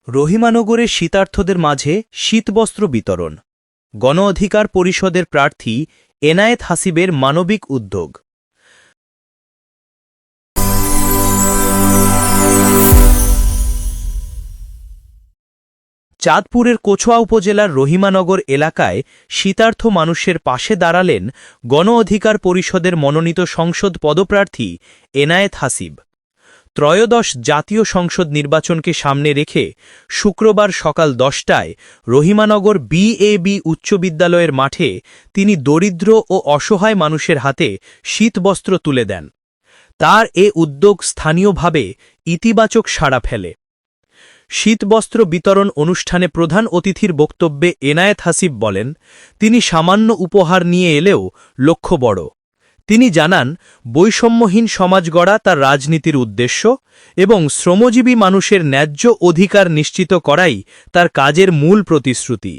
রহিমানগরে শীতার্থদের মাঝে শীতবস্ত্র বিতরণ। গণ অধিকার পরিষদের প্রার্থী এনায়েত হাসিবের মানবিক উদ্যোগ। চাঁদপুরের কচুয়া উপজেলার রহিমানগর এলাকায় শীতার্থ মানুষের পাশে দাঁড়ালেন গণ অধিকার পরিষদের মনোনীত সংসদ পদপ্রার্থী এনায়েত হাসিব। ত্রয়োদশ জাতীয় সংসদ নির্বাচনকে সামনে রেখে শুক্রবার সকাল 10টায় রহিমানগর বিএবি উচ্চ বিদ্যালয়ের মাঠে তিনি দরিদ্র ও অসহায় মানুষের হাতে শীতবস্ত্র তুলে দেন। তার এ উদ্যোগ স্থানীয়ভাবে ইতিবাচক সাড়া ফেলে। শীতবস্ত্র বিতরণ অনুষ্ঠানে প্রধান অতিথির বক্তব্যে এনায়েত হাসিব বলেন, তিনি সামান্য উপহার নিয়ে এলেও লক্ষ্য বড়। তিনি জানান, বৈষম্যহীন সমাজ গড়া তার রাজনীতির উদ্দেশ্য এবং শ্রমজীবী মানুষের ন্যায্য অধিকার নিশ্চিত করাই তার কাজের মূল প্রতিশ্রুতি।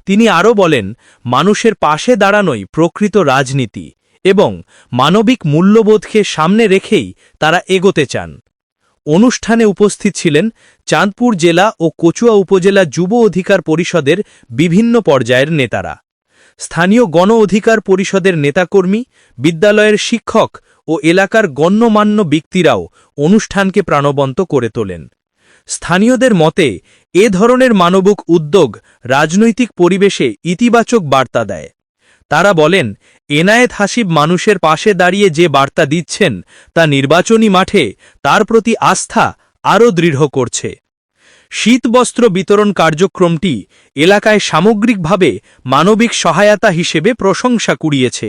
তিনি আরও বলেন, মানুষের পাশে দাঁড়ানোই প্রকৃত রাজনীতি এবং মানবিক মূল্যবোধকে সামনে রেখেই তারা এগোতে চান। অনুষ্ঠানে উপস্থিত ছিলেন চাঁদপুর জেলা ও কচুয়া উপজেলা যুব অধিকার পরিষদের বিভিন্ন পর্যায়ের নেতারা, স্থানীয় গণ অধিকার পরিষদের নেতাকর্মী, বিদ্যালয়ের শিক্ষক ও এলাকার গণ্যমান্য ব্যক্তিরাও অনুষ্ঠানকে প্রাণবন্ত করে তোলেন। স্থানীয়দের মতে এ ধরনের মানবিক উদ্যোগ রাজনৈতিক পরিবেশে ইতিবাচক বার্তা দেয়। তারা বলেন, এনায়েত হাসিব মানুষের পাশে দাঁড়িয়ে যে বার্তা দিচ্ছেন তা নির্বাচনী মাঠে তার প্রতি আস্থা আরও দৃঢ় করছে। শীতবস্ত্র বিতরণ কার্যক্রমটি এলাকায় সামগ্রিকভাবে মানবিক সহায়তা হিসেবে প্রশংসা কুড়িয়েছে।